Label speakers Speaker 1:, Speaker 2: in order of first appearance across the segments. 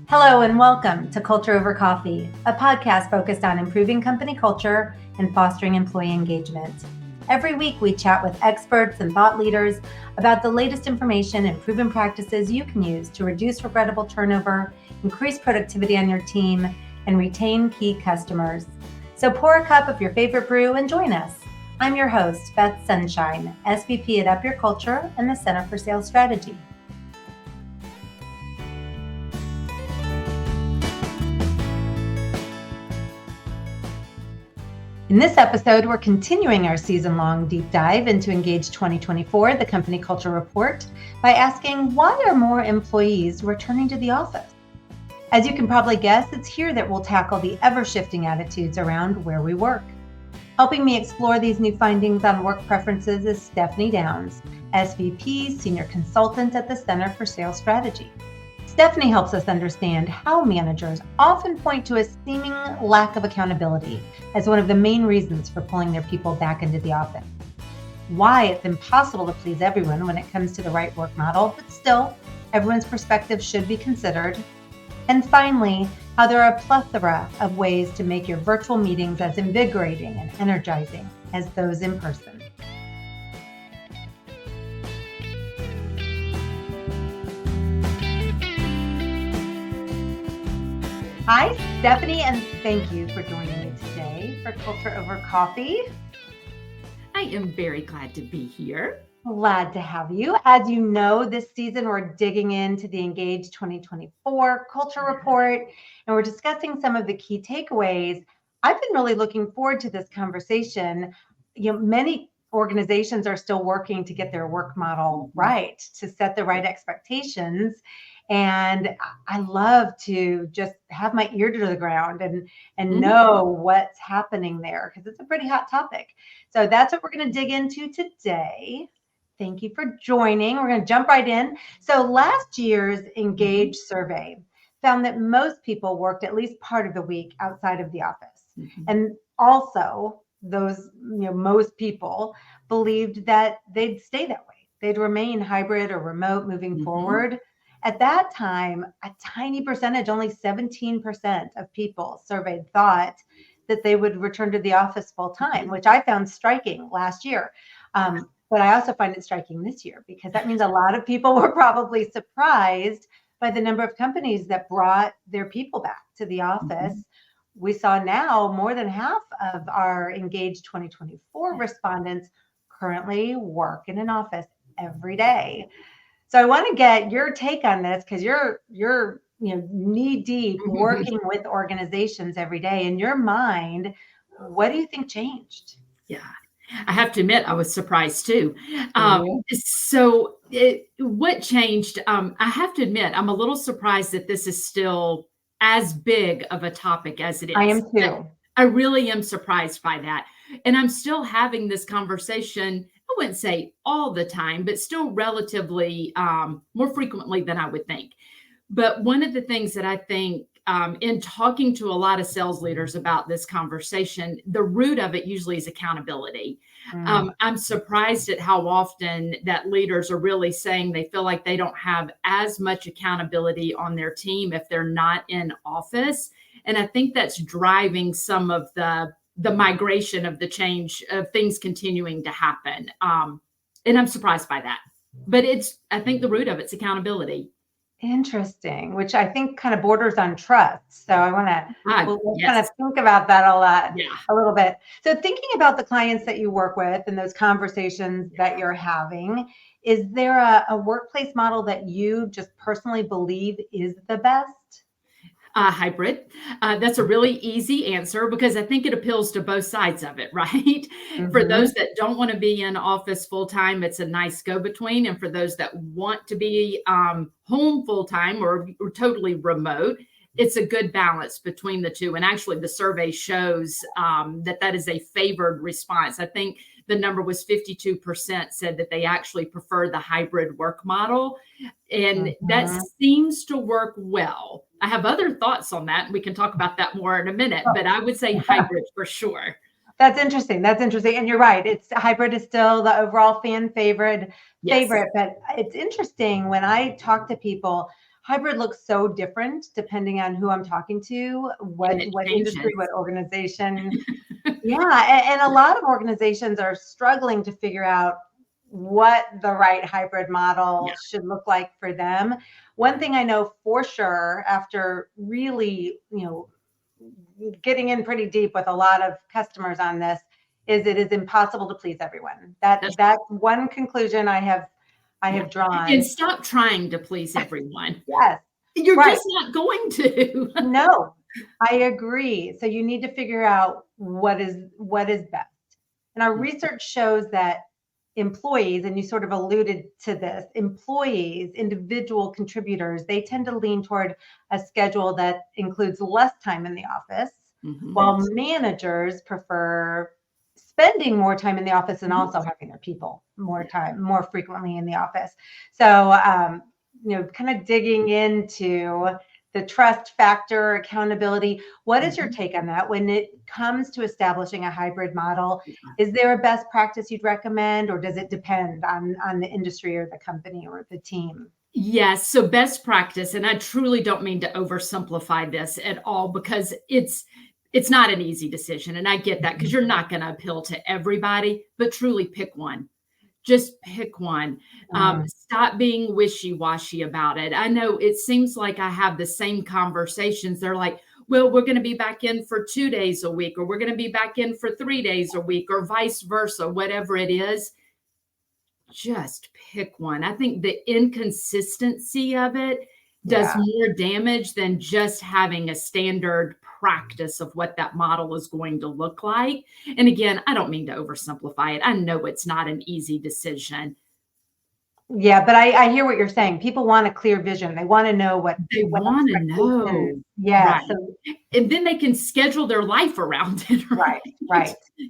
Speaker 1: Hello and welcome to Culture Over Coffee, a podcast focused on improving company culture and fostering employee engagement. Every week we chat with experts and thought leaders about the latest information and proven practices you can use to reduce regrettable turnover, increase productivity on your team, and retain key customers. So pour a cup of your favorite brew and join us. I'm your host, Beth Sunshine, SVP at Up Your Culture and the Center for Sales Strategy. In this episode, we're continuing our season-long deep dive into Engage 2024, the Company Culture Report, by asking why are more employees returning to the office? As you can probably guess, it's here that we'll tackle the ever-shifting attitudes around where we work. Helping me explore these new findings on work preferences is Stephanie Downs, SVP, Senior Consultant at the Center for Sales Strategy. Stephanie helps us understand how managers often point to a seeming lack of accountability as one of the main reasons for pulling their people back into the office. Why it's impossible to please everyone when it comes to the right work model, but still, everyone's perspective should be considered. And finally, how there are a plethora of ways to make your virtual meetings as invigorating and energizing as those in person. Hi, Stephanie, and thank you for joining me today for Culture Over Coffee.
Speaker 2: I am very glad to be here.
Speaker 1: Glad to have you. As you know, this season we're digging into the Engage 2024 Culture Report, and we're discussing some of the key takeaways. I've been really looking forward to this conversation. Many organizations are still working to get their work model right, to set the right expectations. And I love to just have my ear to the ground and know what's happening there because it's a pretty hot topic. So that's what we're going to dig into today. Thank you for joining. We're going to jump right in. So last year's Engage survey found that most people worked at least part of the week outside of the office. And also those, most people believed that they'd stay that way. They'd remain hybrid or remote moving forward. At that time, a tiny percentage, only 17% of people surveyed thought that they would return to the office full time, which I found striking last year. But I also find it striking this year because that means a lot of people were probably surprised by the number of companies that brought their people back to the office. We saw now more than half of our Engage 2024 respondents currently work in an office every day. So I want to get your take on this because you're knee deep working with organizations every day. In your mind, what do you think changed?
Speaker 2: Yeah, I have to admit I was surprised too. What changed? I have to admit I'm a little surprised that this is still as big of a topic as it is.
Speaker 1: I am too.
Speaker 2: I really am surprised by that, and I'm still having this conversation. I wouldn't say all the time, but still relatively more frequently than I would think. But one of the things that I think in talking to a lot of sales leaders about this conversation, the root of it usually is accountability. I'm surprised at how often that leaders are really saying they feel like they don't have as much accountability on their team if they're not in office. And I think that's driving some of the migration of the change of things continuing to happen. And I'm surprised by that. But I think the root of it's accountability.
Speaker 1: Interesting, which I think kind of borders on trust. So I want to we'll
Speaker 2: yes.
Speaker 1: kind of think about that a little bit. So thinking about the clients that you work with and those conversations that you're having, is there a workplace model that you just personally believe is the best?
Speaker 2: Hybrid. That's a really easy answer because I think it appeals to both sides of it, right? For those that don't want to be in office full time, it's a nice go-between. And for those that want to be home full time or totally remote, it's a good balance between the two. And actually, the survey shows that is a favored response. I think the number was 52% said that they actually prefer the hybrid work model. And that seems to work well. I have other thoughts on that. And we can talk about that more in a minute, but I would say hybrid for sure.
Speaker 1: That's interesting. And you're right. Hybrid is still the overall fan favorite, but it's interesting when I talk to people, hybrid looks so different depending on who I'm talking to,
Speaker 2: And it
Speaker 1: what industry,
Speaker 2: changes.
Speaker 1: what organization. Yeah, and a lot of organizations are struggling to figure out what the right hybrid
Speaker 2: Yeah.
Speaker 1: model should look like for them. One thing I know for sure, after really, getting in pretty deep with a lot of customers on this, is it is impossible to please everyone.
Speaker 2: That's
Speaker 1: That's one conclusion I have
Speaker 2: yeah. And
Speaker 1: drawn.
Speaker 2: stop trying to please everyone.
Speaker 1: Yes,
Speaker 2: You're
Speaker 1: right.
Speaker 2: just not going to.
Speaker 1: No, I agree. So you need to figure out what is best. And our research shows that employees, and you sort of alluded to this, employees, individual contributors, they tend to lean toward a schedule that includes less time in the office, while managers prefer spending more time in the office and also having their people more frequently in the office. So, kind of digging into the trust factor, accountability. What is your take on that when it comes to establishing a hybrid model? Is there a best practice you'd recommend, or does it depend on the industry or the company or the team?
Speaker 2: Yes. So best practice, and I truly don't mean to oversimplify this at all because it's not an easy decision. And I get that because you're not going to appeal to everybody, but truly pick one. Just pick one. Stop being wishy-washy about it. I know it seems like I have the same conversations. They're like, well, we're going to be back in for 2 days a week, or we're going to be back in for 3 days a week, or vice versa, whatever it is. Just pick one. I think the inconsistency of it does more damage than just having a standard practice of what that model is going to look like. And again, I don't mean to oversimplify it. I know it's not an easy decision.
Speaker 1: Yeah, but I hear what you're saying. People want a clear vision. They want to know what
Speaker 2: They want to know.
Speaker 1: expectations. Yeah.
Speaker 2: Right.
Speaker 1: So
Speaker 2: And then they can schedule their life around it.
Speaker 1: right.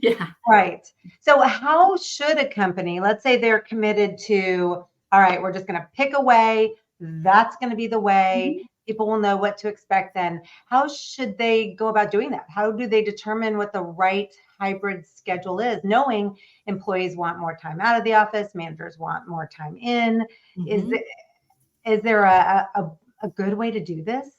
Speaker 2: Yeah.
Speaker 1: Right. So how should a company, let's say they're committed to, all right, we're just going to pick a way. That's going to be the way. People will know what to expect then. How should they go about doing that? How do they determine what the right hybrid schedule is, knowing employees want more time out of the office, managers want more time in? Is there a good way to do this?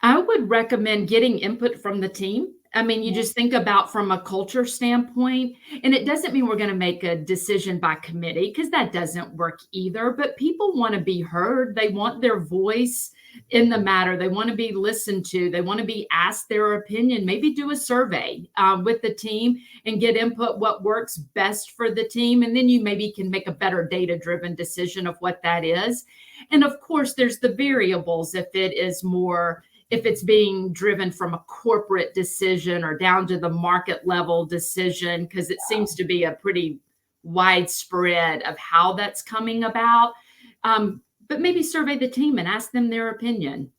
Speaker 2: I would recommend getting input from the team. I mean, you just think about from a culture standpoint, and it doesn't mean we're going to make a decision by committee because that doesn't work either. But people want to be heard. They want their voice in the matter. They want to be listened to. They want to be asked their opinion. Maybe do a survey with the team and get input what works best for the team. And then you maybe can make a better data-driven decision of what that is. And of course, there's the variables if it's being driven from a corporate decision or down to the market level decision, because it seems to be a pretty widespread of how that's coming about. But maybe survey the team and ask them their opinion.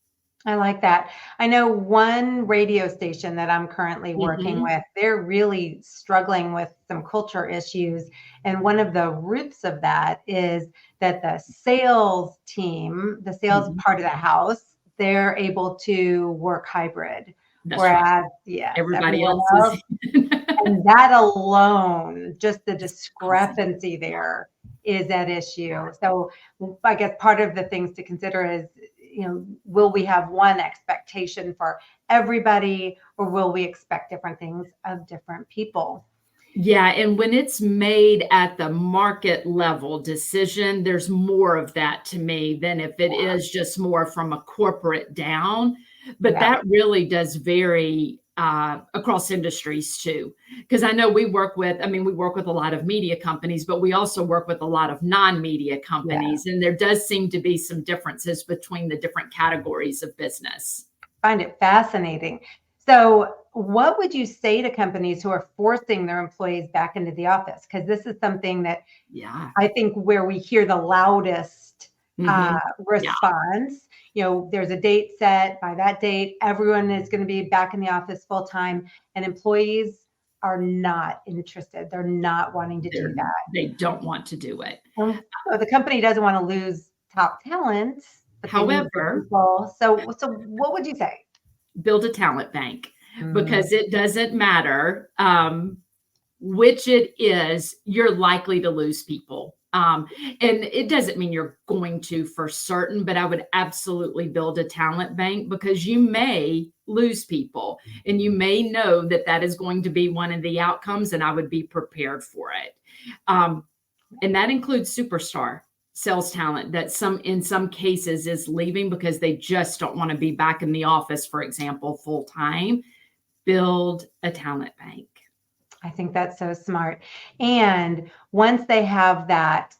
Speaker 1: I like that. I know one radio station that I'm currently working with, they're really struggling with some culture issues. And one of the roots of that is that the sales team, the sales part of the house, they're able to work hybrid.
Speaker 2: That's
Speaker 1: Whereas,
Speaker 2: right.
Speaker 1: yes,
Speaker 2: Everybody
Speaker 1: everyone
Speaker 2: else is.
Speaker 1: and that alone, just the discrepancy there is at issue. So I guess part of the things to consider is, will we have one expectation for everybody, or will we expect different things of different people?
Speaker 2: Yeah, and when it's made at the market level decision, there's more of that to me than if it is just more from a corporate down. But that really does vary across industries too. Because I know we work with a lot of media companies, but we also work with a lot of non-media companies. And there does seem to be some differences between the different categories of business.
Speaker 1: I find it fascinating. So what would you say to companies who are forcing their employees back into the office? Because this is something that I think where we hear the loudest response. There's a date set. By that date, everyone is going to be back in the office full time, and employees are not interested. They're not wanting to do that.
Speaker 2: They don't want to do it.
Speaker 1: The company doesn't want to lose top talent.
Speaker 2: However,
Speaker 1: so what would you say?
Speaker 2: Build a talent bank, because it doesn't matter which it is, you're likely to lose people And it doesn't mean you're going to for certain, but I would absolutely build a talent bank, because you may lose people and you may know that that is going to be one of the outcomes, and I would be prepared for it. And that includes superstar sales talent that in some cases is leaving because they just don't want to be back in the office, for example, full time. Build a talent bank.
Speaker 1: I think that's so smart. And once they have that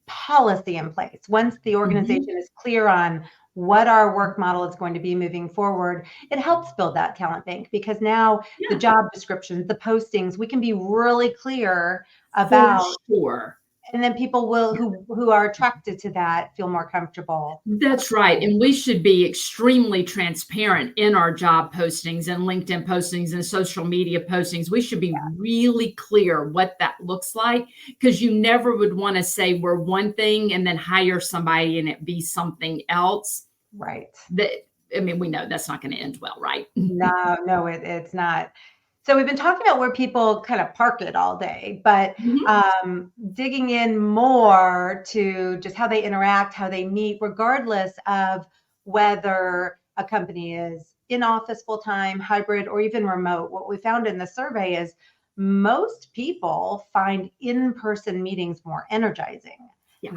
Speaker 1: policy in place, once the organization is clear on what our work model is going to be moving forward, it helps build that talent bank, because now the job descriptions, the postings, we can be really clear about.
Speaker 2: For sure.
Speaker 1: And then people will who are attracted to that feel more comfortable.
Speaker 2: That's right. And we should be extremely transparent in our job postings and LinkedIn postings and social media postings. We should be really clear what that looks like, because you never would want to say we're one thing and then hire somebody and it be something else.
Speaker 1: Right.
Speaker 2: We know that's not going to end well, right?
Speaker 1: No, it's not. So we've been talking about where people kind of park it all day, but digging in more to just how they interact, how they meet, regardless of whether a company is in office full-time, hybrid, or even remote. What we found in the survey is most people find in-person meetings more energizing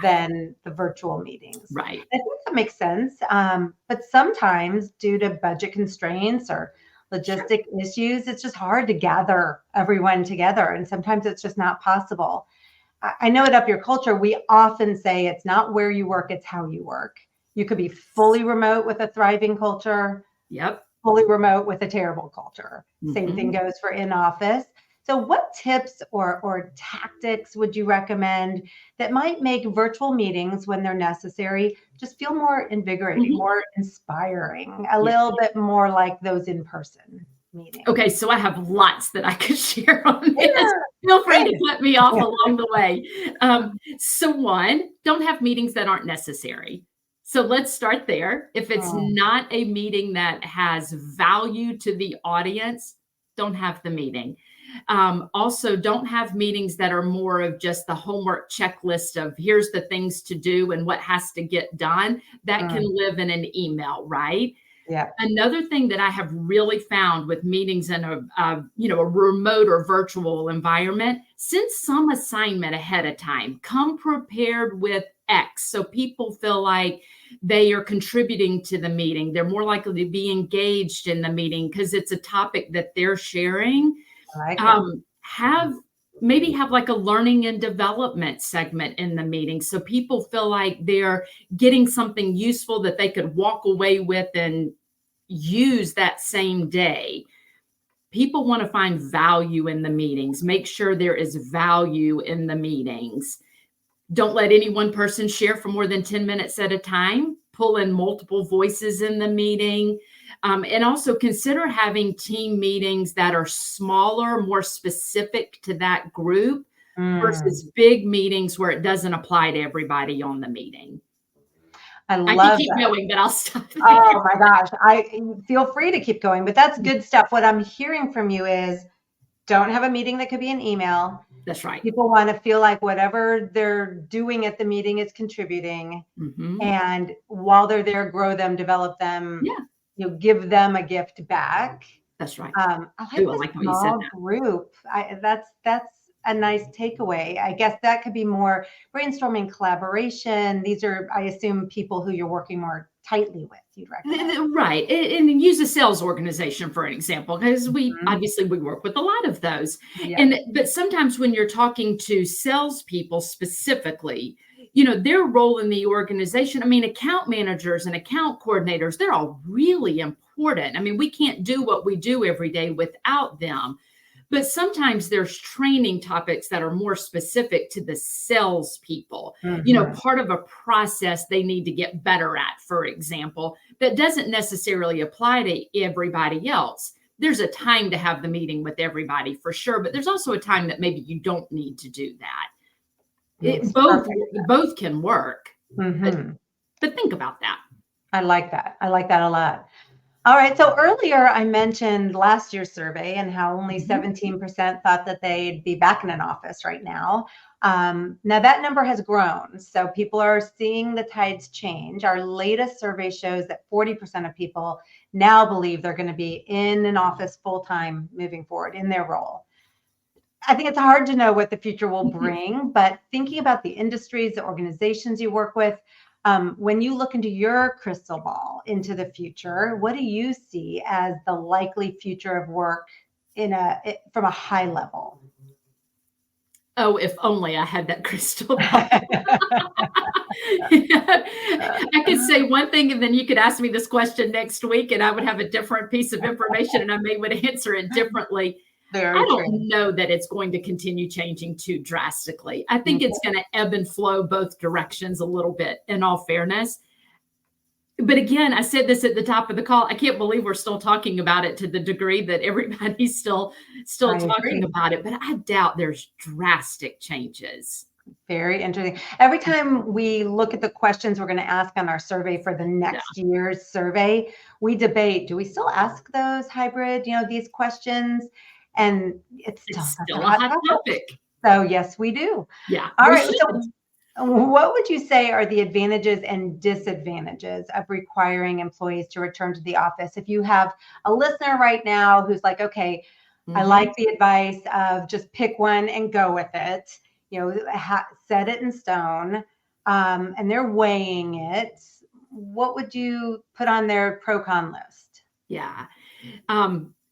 Speaker 1: than the virtual meetings.
Speaker 2: Right.
Speaker 1: I think that makes sense. But sometimes due to budget constraints or logistic issues, it's just hard to gather everyone together. And sometimes it's just not possible. I know at Up Your Culture, we often say it's not where you work, it's how you work. You could be fully remote with a thriving culture.
Speaker 2: Yep.
Speaker 1: Fully remote with a terrible culture. Same thing goes for in office. So what tips or tactics would you recommend that might make virtual meetings, when they're necessary, just feel more invigorating, more inspiring, a little bit more like those in-person meetings?
Speaker 2: Okay, so I have lots that I could share on this. Feel free to cut me off along the way. So one, don't have meetings that aren't necessary. So let's start there. If it's not a meeting that has value to the audience, don't have the meeting. Also, don't have meetings that are more of just the homework checklist of here's the things to do and what has to get done. That can live in an email, right?
Speaker 1: Yeah.
Speaker 2: Another thing that I have really found with meetings in a remote or virtual environment, send some assignment ahead of time. Come prepared with X, so people feel like they are contributing to the meeting. They're more likely to be engaged in the meeting because it's a topic that they're sharing.
Speaker 1: I like
Speaker 2: Have like a learning and development segment in the meeting, so people feel like they're getting something useful that they could walk away with and use that same day. People want to find value in the meetings. Make sure there is value in the meetings. Don't let any one person share for more than 10 minutes at a time. Pull in multiple voices in the meeting. And also consider having team meetings that are smaller, more specific to that group versus big meetings where it doesn't apply to everybody on the meeting.
Speaker 1: I love
Speaker 2: can keep going, but I'll stop there.
Speaker 1: Oh my gosh. I feel free to keep going, but that's good stuff. What I'm hearing from you is don't have a meeting that could be an email.
Speaker 2: That's right.
Speaker 1: People want to feel like whatever they're doing at the meeting is contributing. And while they're there, grow them, develop them, give them a gift back.
Speaker 2: That's right.
Speaker 1: I like the small group. That's a nice takeaway. I guess that could be more brainstorming, collaboration. These are, I assume, people who you're working more tightly with, you'd recommend.
Speaker 2: Right. And use a sales organization, for an example, because we work with a lot of those. But sometimes when you're talking to salespeople specifically, their role in the organization, account managers and account coordinators, they're all really important. We can't do what we do every day without them. But sometimes there's training topics that are more specific to the salespeople. Part of a process they need to get better at, for example, that doesn't necessarily apply to everybody else. There's a time to have the meeting with everybody for sure, but there's also a time that maybe you don't need to do that. Both can work, but think about that.
Speaker 1: I like that. I like that a lot. All right. So earlier I mentioned last year's survey and how only 17% thought that they'd be back in an office right now. Now that number has grown, so people are seeing the tides change. Our latest survey shows that 40% of people now believe they're going to be in an office full-time moving forward in their role. I think it's hard to know what the future will bring, but thinking about the industries, the organizations you work with, when you look into your crystal ball into the future, what do you see as the likely future of work from a high level?
Speaker 2: Oh, if only I had that crystal ball. I could say one thing, and then you could ask me this question next week, and I would have a different piece of information, and I may would answer it differently.
Speaker 1: Very
Speaker 2: I don't
Speaker 1: true.
Speaker 2: know that it's going to continue changing too drastically. I think it's going to ebb and flow both directions a little bit, in all fairness. But again, I said this at the top of the call. I can't believe we're still talking about it to the degree that everybody's still
Speaker 1: I
Speaker 2: talking
Speaker 1: agree.
Speaker 2: about it. But I doubt there's drastic changes.
Speaker 1: Very interesting. Every time we look at the questions we're going to ask on our survey for the next year's survey, we debate, do we still ask those hybrid, these questions? And it's still
Speaker 2: a hot topic.
Speaker 1: So yes, we do.
Speaker 2: Yeah.
Speaker 1: All right. So what would you say are the advantages and disadvantages of requiring employees to return to the office? If you have a listener right now who's like, okay, I like the advice of just pick one and go with it, set it in stone, and they're weighing it, what would you put on their pro-con list?
Speaker 2: Yeah.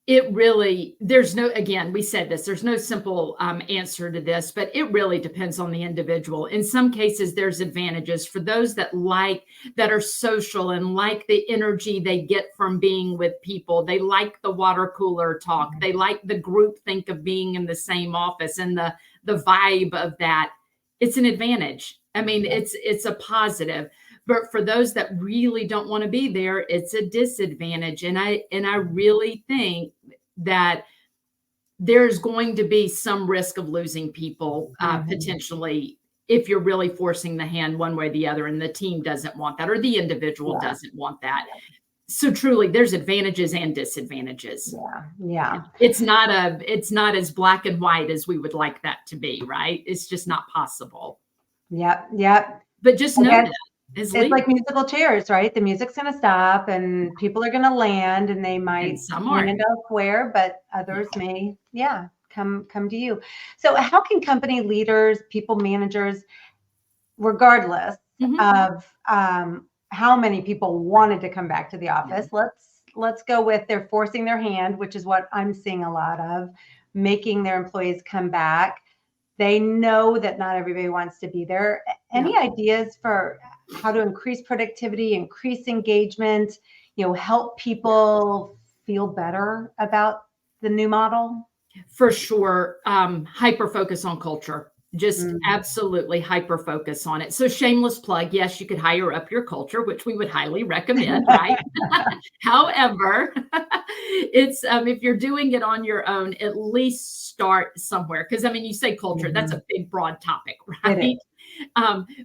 Speaker 2: It really, again, we said this, there's no simple answer to this, but it really depends on the individual. In some cases, there's advantages for those that are social and like the energy they get from being with people. They like the water cooler talk. They like the group think of being in the same office and the vibe of that. It's an advantage. I mean, it's a positive. But for those that really don't want to be there, it's a disadvantage. And I really think that there's going to be some risk of losing people potentially if you're really forcing the hand one way or the other, and the team doesn't want that, or the individual doesn't want that. So truly, there's advantages and disadvantages.
Speaker 1: Yeah.
Speaker 2: It's not as black and white as we would like that to be, right? It's just not possible.
Speaker 1: Yep.
Speaker 2: But just know that.
Speaker 1: It's like musical chairs, right? The music's going to stop and people are going to land, and they might land elsewhere, but others may, come to you. So how can company leaders, people managers, regardless of how many people wanted to come back to the office, let's go with they're forcing their hand, which is what I'm seeing a lot of, making their employees come back. They know that not everybody wants to be there. Any ideas for how to increase productivity, increase engagement, help people feel better about the new model?
Speaker 2: For sure. Hyper focus on culture. Just absolutely hyper focus on it. So shameless plug. Yes, you could hire up your culture, which we would highly recommend, right? However, it's if you're doing it on your own, at least start somewhere. Because you say culture, that's a big, broad topic, right?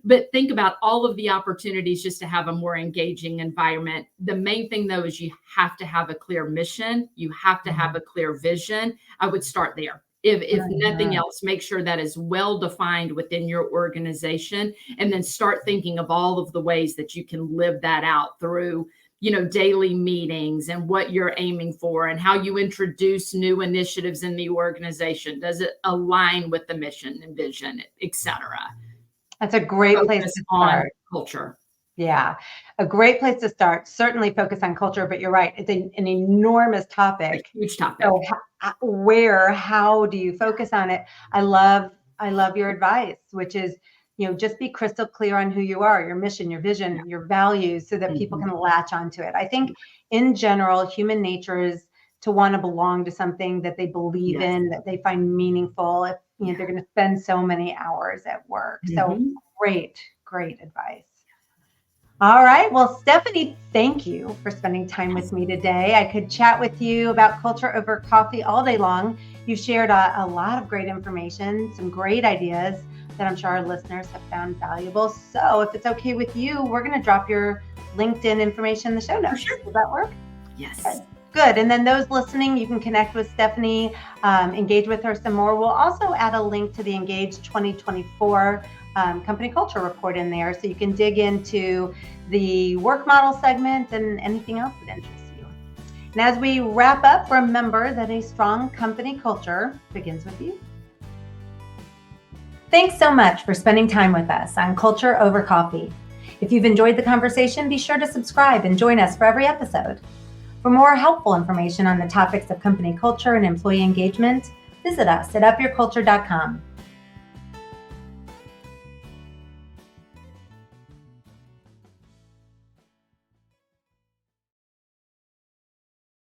Speaker 2: But think about all of the opportunities just to have a more engaging environment. The main thing, though, is you have to have a clear mission. You have to have a clear vision. I would start there. If nothing else, make sure that is well defined within your organization, and then start thinking of all of the ways that you can live that out through, daily meetings and what you're aiming for and how you introduce new initiatives in the organization. Does it align with the mission and vision, et cetera?
Speaker 1: That's a great place to start.
Speaker 2: Culture.
Speaker 1: Yeah, a great place to start. Certainly focus on culture, but you're right. It's an enormous topic.
Speaker 2: A huge topic.
Speaker 1: So how do you focus on it? I love your advice, which is, just be crystal clear on who you are, your mission, your vision, your values, so that people can latch onto it. I think in general, human nature is to want to belong to something that they believe in, that they find meaningful. If they're going to spend so many hours at work. So great advice. All right. Well, Stephanie, thank you for spending time with me today. I could chat with you about culture over coffee all day long. You've shared a lot of great information, some great ideas that I'm sure our listeners have found valuable. So if it's okay with you, we're going to drop your LinkedIn information in the show notes.
Speaker 2: Sure.
Speaker 1: Will that work?
Speaker 2: Yes.
Speaker 1: Good. And then those listening, you can connect with Stephanie, engage with her some more. We'll also add a link to the Engage 2024 company culture report in there, so you can dig into the work model segment and anything else that interests you. And as we wrap up, remember that a strong company culture begins with you. Thanks so much for spending time with us on Culture Over Coffee. If you've enjoyed the conversation, be sure to subscribe and join us for every episode. For more helpful information on the topics of company culture and employee engagement, visit us at upyourculture.com.